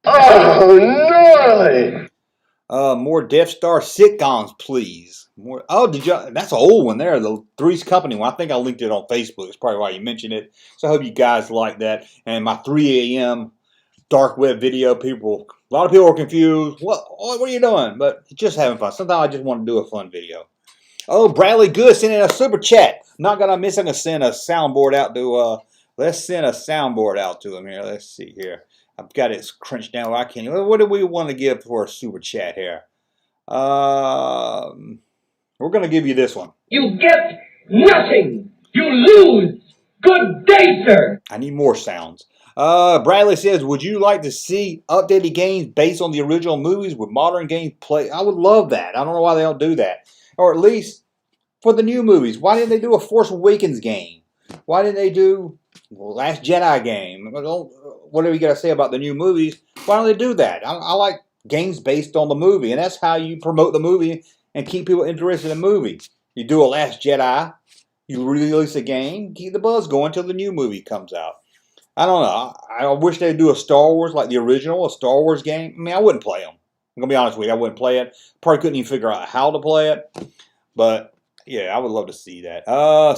Oh, gnarly! More Death Star sitcoms, please. More. Oh, did you? That's an old one there. The Three's Company one. I think I linked it on Facebook. That's probably why you mentioned it. So I hope you guys like that. And my 3 a.m. dark web video, a lot of people are confused. What are you doing? But just having fun. Sometimes I just want to do a fun video. Oh, Bradley Good sending a super chat. Not gonna miss. I'm gonna send a soundboard out to. Let's send a soundboard out to him here. Let's see here. I've got it crunched down where I can. What do we want to give for a super chat here? We're gonna give you this one. You get nothing. You lose. Good day, sir. I need more sounds. Bradley says, would you like to see updated games based on the original movies with modern gameplay? I would love that. I don't know why they don't do that. Or at least for the new movies. Why didn't they do a Force Awakens game? Why didn't they do Last Jedi game? Whatever you got to say about the new movies, why don't they do that? I like games based on the movie, and that's how you promote the movie and keep people interested in the movie. You do a Last Jedi, you release a game, keep the buzz going until the new movie comes out. I don't know. I wish they'd do a Star Wars, like the original, a Star Wars game. I mean, I wouldn't play them. I'm going to be honest with you. I wouldn't play it. Probably couldn't even figure out how to play it. But, yeah, I would love to see that.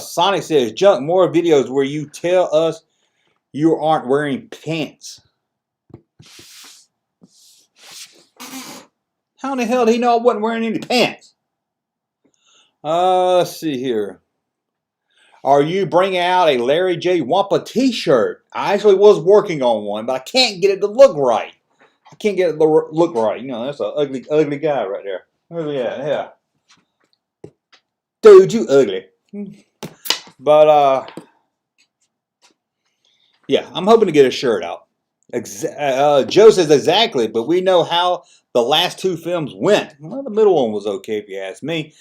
Sonic says, Junk, more videos where you tell us you aren't wearing pants. How in the hell did he know I wasn't wearing any pants? Let's see here. Are you bringing out a Larry J. Wampa t-shirt? I actually was working on one, but I can't get it to look right. I can't get it to look right. You know, that's an ugly, ugly guy right there. Yeah. Dude, you ugly. But, yeah, I'm hoping to get a shirt out. Joe says exactly, but we know how the last two films went. Well, the middle one was okay if you ask me.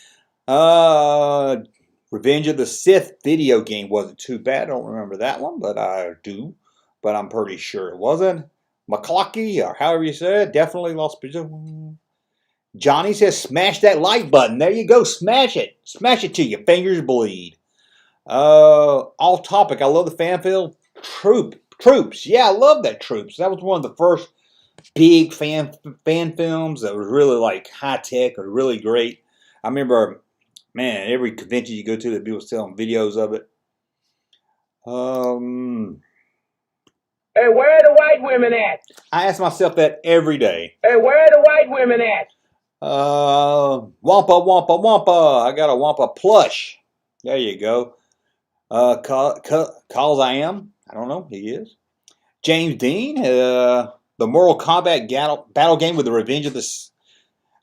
Revenge of the Sith video game wasn't too bad. I don't remember that one, but I do. But I'm pretty sure it wasn't. McClocky, or however you say it, definitely lost. Johnny says, smash that like button. There you go. Smash it. Smash it till your fingers bleed. Off topic. I love the fan film. Troops. Yeah, I love that Troops. That was one of the first big fan films that was really like high tech or really great. I remember, man, every convention you go to, that people selling videos of it. Hey, where are the white women at? I ask myself that every day. Hey, where are the white women at? Wampa. I got a Wampa plush. There you go. Cause I am. I don't know. He is. James Dean. The Mortal Kombat battle game with the Revenge of the...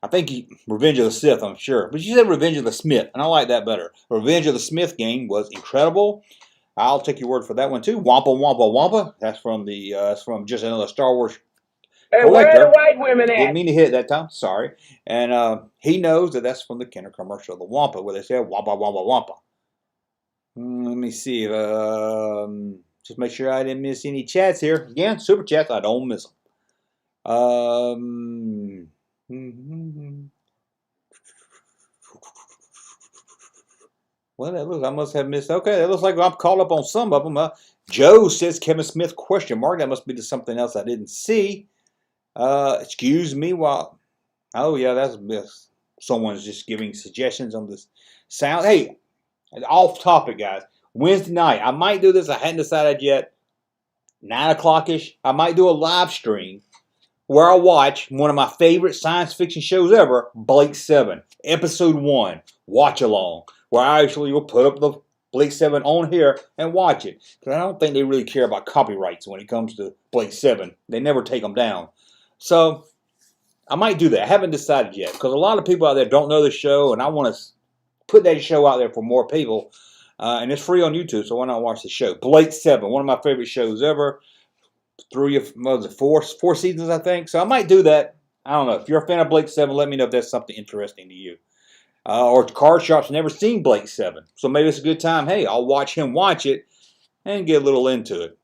I think Revenge of the Sith, I'm sure. But you said Revenge of the Smith, and I like that better. Revenge of the Smith game was incredible. I'll take your word for that one too. Wampa. That's from just another Star Wars Hey, collector. where are the white women at? Didn't mean to hit it that time. Sorry. And he knows that that's from the Kenner commercial, the Wampa, where they say Wampa. Let me see. Just make sure I didn't miss any chats here. Again, super chats. I don't miss them. Well, that looks, I must have missed. Okay, that looks like I'm caught up on some of them. Joe says Kevin Smith ? That must be to something else I didn't see. Excuse me while... Oh, yeah, that's someone's just giving suggestions on this sound. Hey, off topic, guys. Wednesday night, I might do this. I hadn't decided yet. 9 o'clock-ish. I might do a live stream where I watch one of my favorite science fiction shows ever, Blake 7, Episode 1, Watch Along, where I actually will put up the Blake 7 on here and watch it. Because I don't think they really care about copyrights when it comes to Blake 7. They never take them down. So, I might do that. I haven't decided yet. Because a lot of people out there don't know the show, and I want to put that show out there for more people. And it's free on YouTube, so why not watch the show? Blake 7, one of my favorite shows ever. 4 seasons, I think. So I might do that. I don't know. If you're a fan of Blake 7, let me know if that's something interesting to you. Or Card Sharp's never seen Blake 7. So maybe it's a good time. Hey, I'll watch him watch it and get a little into it.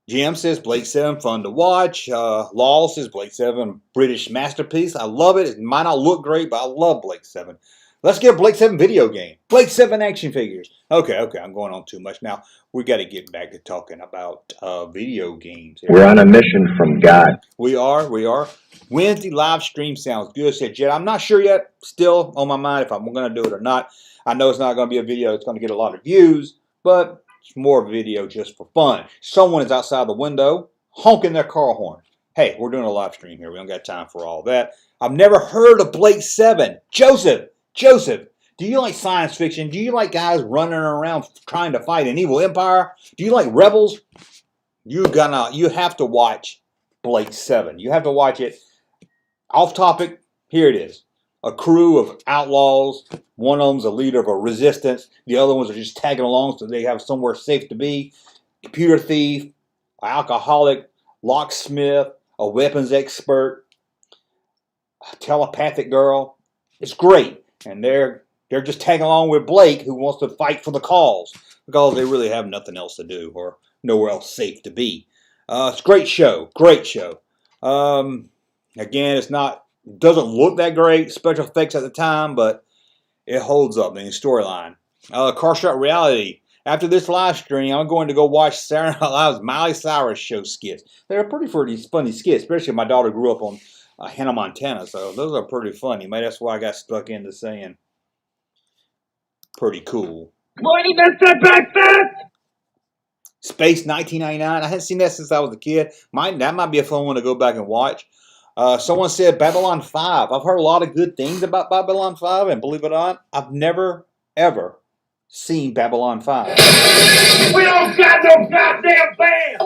Jim says Blake 7, fun to watch. Law says Blake 7, British masterpiece. I love it. It might not look great, but I love Blake 7. Let's get a Blake 7 video game. Blake 7 action figures. Okay, I'm going on too much now. We got to get back to talking about video games here. We're on a mission from God. We are. Wednesday live stream sounds good, said Jet. I'm not sure yet. Still on my mind if I'm going to do it or not. I know it's not going to be a video. It's going to get a lot of views, but it's more video just for fun. Someone is outside the window honking their car horn. Hey, we're doing a live stream here. We don't got time for all that. I've never heard of Blake 7. Joseph, do you like science fiction? Do you like guys running around trying to fight an evil empire? Do you like rebels? You have to watch Blake 7. You have to watch it. Off topic, here it is. A crew of outlaws. One of them's a leader of a resistance. The other ones are just tagging along so they have somewhere safe to be. Computer thief, an alcoholic, locksmith, a weapons expert, a telepathic girl. It's great. And they're just tagging along with Blake, who wants to fight for the cause because they really have nothing else to do or nowhere else safe to be. It's a great show. Again, it doesn't look that great, special effects at the time, but it holds up in the storyline. Carshot Reality. After this live stream, I'm going to go watch Saturday Night Live's Miley Cyrus show skits. They're pretty funny skits, especially my daughter grew up on Hannah Montana, so those are pretty funny. Maybe that's why I got stuck into saying pretty cool. Morning, Mr. Breakfast! Space 1999. I hadn't seen that since I was a kid. That might be a fun one to go back and watch. Someone said Babylon 5. I've heard a lot of good things about Babylon 5, and believe it or not, I've never, ever seen Babylon 5. We don't got no goddamn band!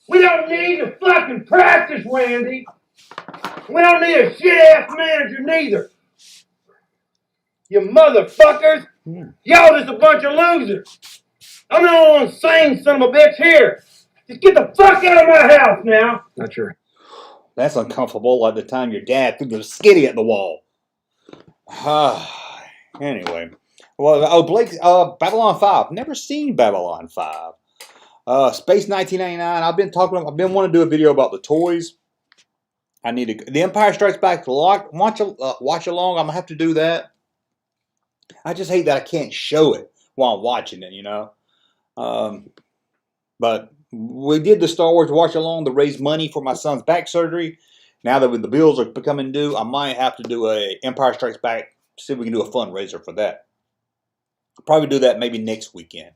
We don't need to fucking practice, Wendy! We don't need a shit-ass manager neither. You motherfuckers. Y'all just a bunch of losers. I'm the only one sane son of a bitch here. Just get the fuck out of my house now. Not sure. That's uncomfortable, like the time your dad threw the skitty at the wall. Anyway. Well, Blake, Babylon 5. Never seen Babylon 5. Space 1999. I've been wanting to do a video about the toys. I need to. The Empire Strikes Back watch along. I'm gonna have to do that. I just hate that I can't show it while I'm watching it. But we did the Star Wars watch along to raise money for my son's back surgery. Now that the bills are becoming due, I might have to do a Empire Strikes Back. See if we can do a fundraiser for that. I'll probably do that maybe next weekend.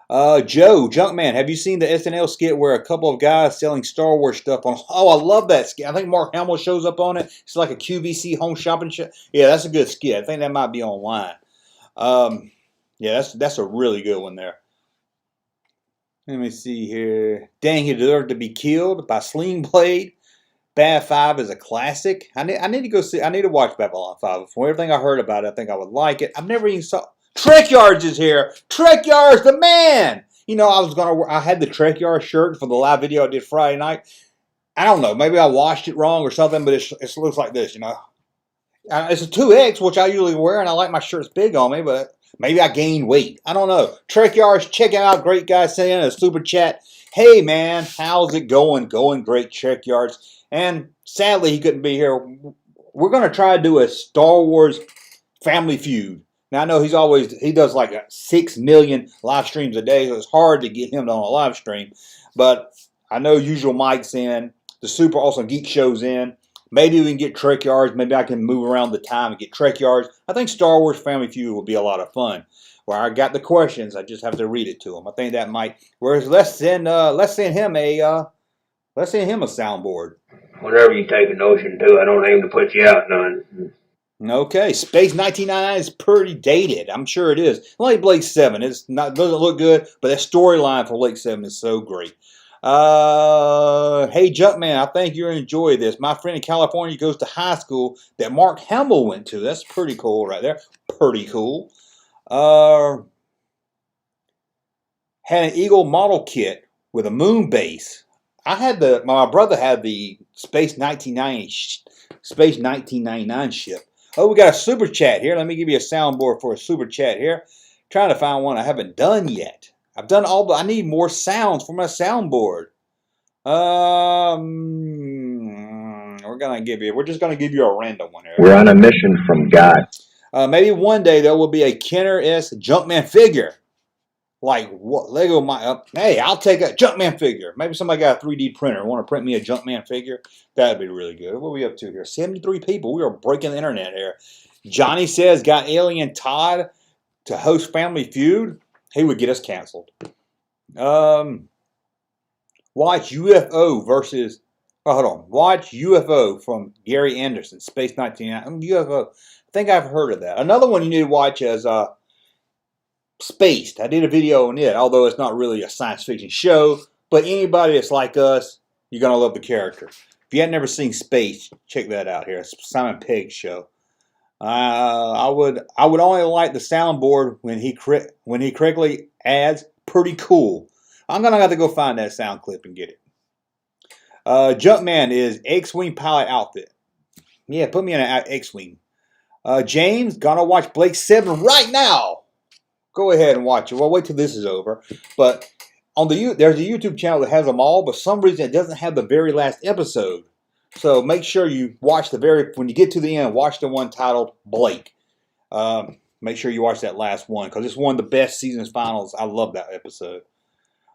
Joe, Junkman, have you seen the SNL skit where a couple of guys selling Star Wars stuff on? Oh, I love that skit. I think Mark Hamill shows up on it. It's like a QVC home shopping show. Yeah, that's a good skit. I think that might be online. Yeah, that's a really good one there. Let me see here. Dang, he deserved to be killed by Sling Blade. Bad 5 is a classic. I need to go see. I need to watch Babylon 5. From everything I heard about it, I think I would like it. I've never even saw. Trek Yards is here. Trek Yards, the man. I had the Trek Yards shirt for the live video I did Friday night. I don't know. Maybe I washed it wrong or something, but it looks like this. It's a 2X, which I usually wear, and I like my shirts big on me, but maybe I gained weight. I don't know. Trek Yards, check it out. Great guy saying a super chat. Hey, man, how's it going? Going great, Trek Yards. And sadly, he couldn't be here. We're going to try to do a Star Wars Family Feud. Now, I know he does like 6 million live streams a day, so it's hard to get him on a live stream. But I know Usual Mike's in. The Super Awesome Geek Show's in. Maybe we can get Trek Yards. Maybe I can move around the time and get Trek Yards. I think Star Wars Family Feud will be a lot of fun. Where I got the questions, I just have to read it to him. I think that might. Whereas let's send him a soundboard. Whatever you take a notion to, I don't aim to put you out none. Okay, Space 1999 is pretty dated. I'm sure it is. Like Blake 7, doesn't look good, but that storyline for Blake 7 is so great. Hey Junkman, I think you'll enjoy this. My friend in California goes to high school that Mark Hamill went to. That's pretty cool right there. Pretty cool. Had an Eagle model kit with a moon base. My brother had the Space 1999 ship. Oh, we got a super chat here. Let me give you a soundboard for a super chat here. Trying to find one I haven't done yet. I've done all, but I need more sounds for my soundboard. We're just gonna give you a random one here. We're on a mission from God. Maybe one day there will be a Kenner-esque Junkman figure. Like what Lego might. Hey, I'll take a Junkman figure. Maybe somebody got a 3D printer. Want to print me a Junkman figure? That'd be really good. What are we up to here? 73 people. We are breaking the internet here. Johnny says got Alien Todd to host Family Feud. He would get us canceled. Watch UFO versus. Oh, hold on. Watch UFO from Gary Anderson, Space 1999. UFO. I think I've heard of that. Another one you need to watch is Spaced. I did a video on it, although it's not really a science fiction show. But anybody that's like us, you're gonna love the character. If you had never seen Spaced, check that out here. It's Simon Pegg's show. I would only like the soundboard when he correctly adds pretty cool. I'm gonna have to go find that sound clip and get it. Junkman is X-Wing pilot outfit. Yeah, put me in an X-Wing. James, gonna watch Blake 7 right now. Go ahead and watch it. Well, wait till this is over. But there's a YouTube channel that has them all, but for some reason it doesn't have the very last episode. So make sure you watch when you get to the end, watch the one titled Blake. Make sure you watch that last one because it's one of the best seasons finals. I love that episode.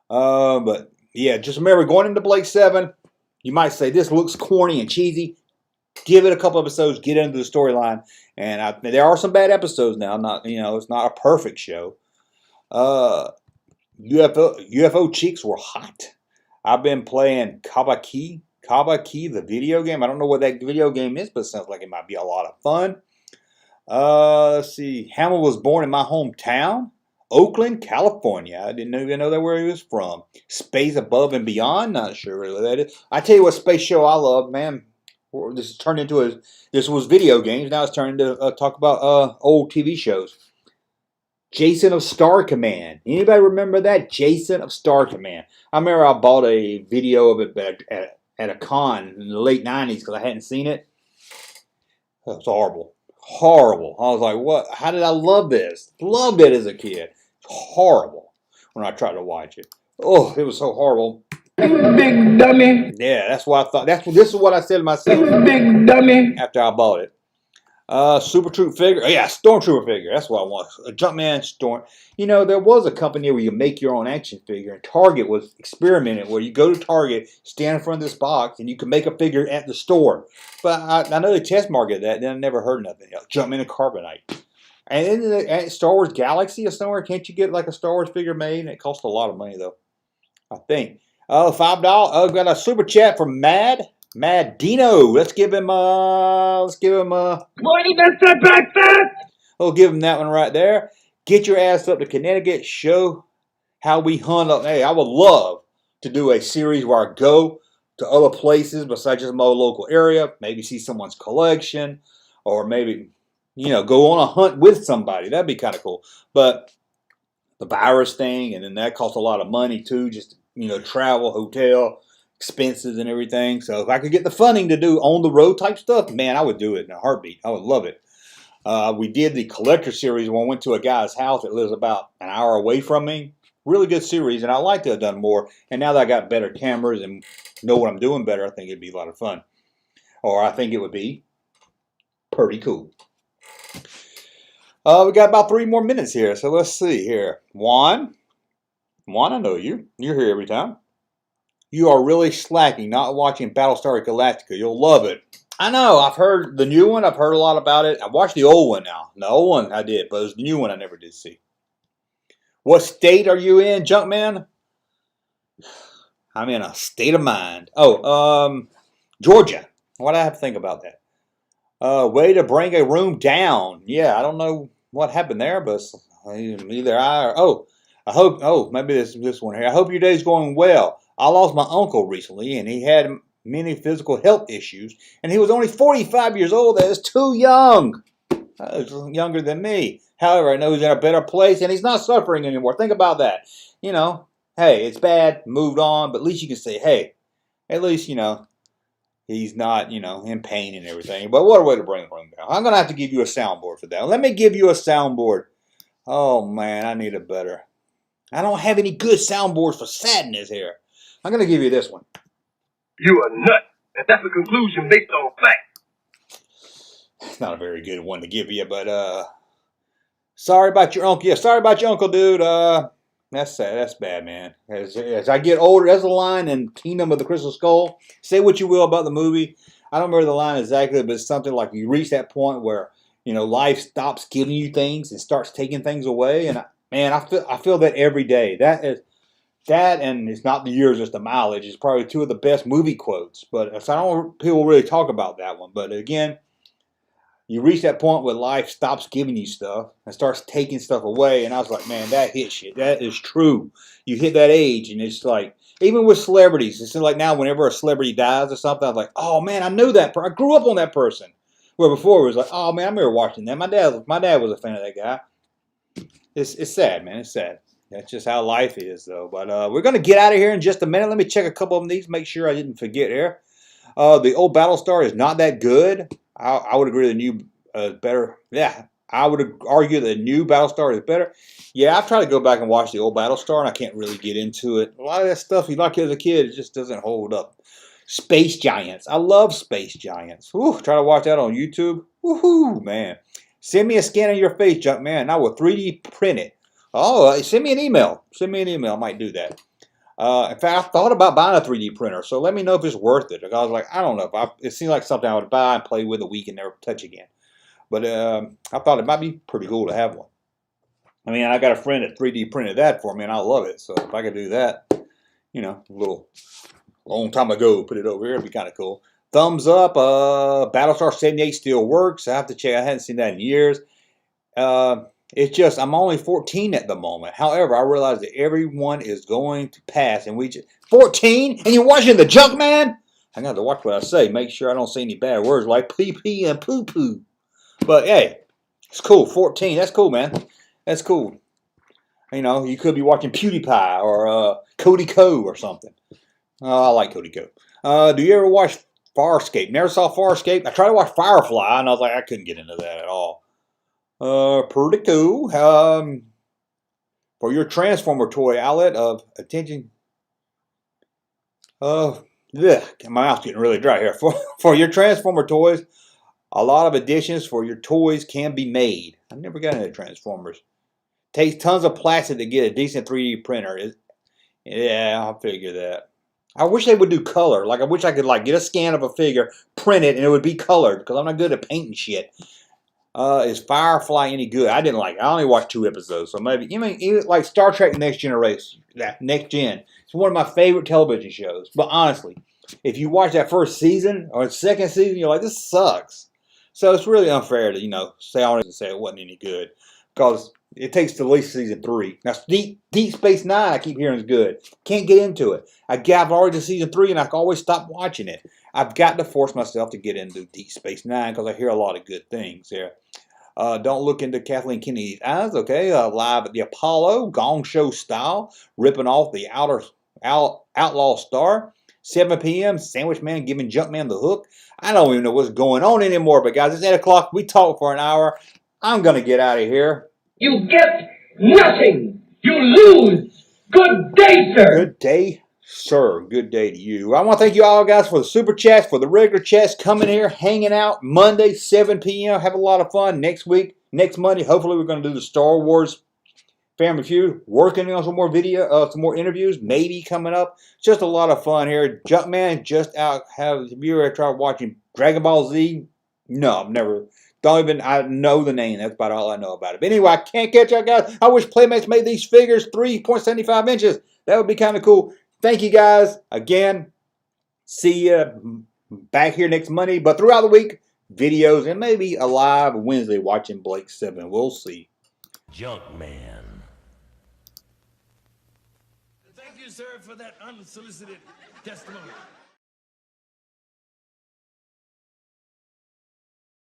But yeah, just remember going into Blake 7, you might say this looks corny and cheesy. Give it a couple episodes, get into the storyline, and there are some bad episodes now. It's not a perfect show. UFO chicks were hot. I've been playing Kabaki, the video game. I don't know what that video game is, but it sounds like it might be a lot of fun. Let's see. Hamill was born in my hometown, Oakland, California. I didn't even know that where he was from. Space Above and Beyond. Not sure really what that is. I tell you what space show I love, man. This was video games. Now it's turned to talk about old TV shows. Jason of Star Command. Anybody remember that? Jason of Star Command. I remember I bought a video of it at a con in the late 90s because I hadn't seen it. It was horrible. Horrible. I was like, what? How did I love this? Loved it as a kid. Horrible when I tried to watch it. Oh, it was so horrible. Big dummy. Yeah, that's what I thought. This is what I said to myself. Big dummy. After I bought it. Super Troop figure. Oh, yeah, Stormtrooper figure. That's what I want. A Jumpman Storm. You know, there was a company where you make your own action figure, and Target was experimenting where you go to Target, stand in front of this box, and you can make a figure at the store. But I know they test marketed that, then I never heard nothing. Jumpman and Carbonite. And then at Star Wars Galaxy or somewhere, can't you get like a Star Wars figure made? It costs a lot of money, though, I think. $5. I've got a super chat from Mad Dino. Let's give him Morning, Mr. Breakfast. we'll give him that one right there. Get your ass up to Connecticut. Show how we hunt up. Hey, I would love to do a series where I go to other places besides just my local area. Maybe see someone's collection, or maybe go on a hunt with somebody. That'd be kind of cool. But the virus thing, and then that costs a lot of money too. Just travel, hotel expenses and everything. So if I could get the funding to do on the road type stuff, man, I would do it in a heartbeat. I would love it. We did the collector series when I went to a guy's house that lives about an hour away from me. Really good series, and I'd like to have done more. And now that I got better cameras and know what I'm doing better, I think it'd be a lot of fun. Or I think it would be pretty cool. We got about 3 more minutes here, so let's see here. Juan, I know you. You're here every time. You are really slacking not watching Battlestar Galactica. You'll love it. I know. I've heard the new one. I've heard a lot about it. I've watched the old one now. The old one I did, but it was the new one I never did see. What state are you in, Junkman? I'm in a state of mind. Georgia. What do I have to think about that? Way to bring a room down. Yeah, I don't know what happened there, but either I or I hope maybe this one here. I hope your day's going well. I lost my uncle recently, and he had many physical health issues, and he was only 45 years old. That is too young. He's younger than me. However, I know he's in a better place, and he's not suffering anymore. Think about that. Hey, it's bad, moved on, but at least you can say, hey, at least, he's not, in pain and everything. But what a way to bring him down. I'm going to have to give you a soundboard for that. Let me give you a soundboard. Oh, man, I need a better. I don't have any good soundboards for sadness here. I'm going to give you this one. You a nut. And that's a conclusion based on fact. It's not a very good one to give you, but sorry about your uncle. Yeah, sorry about your uncle, dude. That's sad. That's bad, man. As I get older, that's a line in Kingdom of the Crystal Skull. Say what you will about the movie. I don't remember the line exactly, but it's something like you reach that point where life stops giving you things and starts taking things away. And I feel that every day. That and it's not the years, it's the mileage. It's probably 2 of the best movie quotes. But I don't people really talk about that one. But again, you reach that point where life stops giving you stuff and starts taking stuff away. And I was like, man, that hits shit. That is true. You hit that age, and it's like, even with celebrities, it's like now whenever a celebrity dies or something, I was like, oh man, I knew that. I grew up on that person. Where before it was like, oh man, I remember watching that. My dad was a fan of that guy. It's sad, man. It's sad. That's just how life is, though. But we're going to get out of here in just a minute. Let me check a couple of these, make sure I didn't forget here. The old Battlestar is not that good. I would agree the new better. Yeah, I would argue the new Battlestar is better. Yeah, I've tried to go back and watch the old Battlestar, and I can't really get into it. A lot of that stuff you like as a kid, it just doesn't hold up. Space Giants. I love Space Giants. Whew, try to watch that on YouTube. Woohoo, man. Send me a scan of your face, Junkman, and I will 3D print it. Oh, send me an email. Send me an email. I might do that. In fact, I thought about buying a 3D printer, so let me know if it's worth it. Because I was like, I don't know. It seemed like something I would buy and play with a week and never touch again. But I thought it might be pretty cool to have one. I mean, I got a friend that 3D printed that for me, and I love it. So if I could do that, a little long time ago, put it over here, it'd be kind of cool. Thumbs up. Battlestar 78 still works. I have to check. I hadn't seen that in years. It's just, I'm only 14 at the moment. However, I realize that everyone is going to pass, and we just 14, and you're watching the junk, man. I got to watch what I say. Make sure I don't say any bad words like pee and poo poo. But hey, it's cool. 14, that's cool, man. That's cool. You could be watching PewDiePie or Cody Co or something. I like Cody Co. Do you ever watch Farscape? Never saw Farscape. I tried to watch Firefly, and I was like, I couldn't get into that at all. Pretty cool. For your Transformer toy outlet of attention. My mouth's getting really dry here. For your Transformer toys, a lot of additions for your toys can be made. I've never got into Transformers. Takes tons of plastic to get a decent 3D printer. Yeah, I'll figure that. I wish they would do color. Like, I wish I could get a scan of a figure, print it, and it would be colored, because I'm not good at painting shit. Is Firefly any good? I only watched 2 episodes, so maybe, even like Star Trek Next Generation, that Next Gen. It's one of my favorite television shows. But honestly, if you watch that first season or second season, you're like, this sucks. So it's really unfair to, say all this and say it wasn't any good. Because it takes at least season 3. Now, Deep Space Nine, I keep hearing is good. Can't get into it. I've already to season 3, and I can always stop watching it. I've got to force myself to get into Deep Space Nine because I hear a lot of good things there. Don't look into Kathleen Kennedy's eyes, okay? Live at the Apollo, Gong Show style, ripping off the Outlaw Star. 7 p.m., Sandwich Man giving Junkman the hook. I don't even know what's going on anymore, but guys, it's 8 o'clock. We talk for an hour. I'm going to get out of here. You get nothing. You lose. Good day, sir. Good day, sir. Good day to you. I want to thank you all, guys, for the super chats, for the regular chats, coming here, hanging out Monday, 7 p.m. Have a lot of fun. Next week, next Monday, hopefully we're going to do the Star Wars Family Feud. Working on some more some more interviews, maybe coming up. Just a lot of fun here. Junkman just out. Have you ever tried watching Dragon Ball Z? No, I've never. I know the name. That's about all I know about it. But anyway, I can't catch up, guys. I wish Playmates made these figures 3.75 inches. That would be kind of cool. Thank you, guys. Again, see you back here next Monday. But throughout the week, videos and maybe a live Wednesday watching Blake 7. We'll see. Junkman. Thank you, sir, for that unsolicited testimony.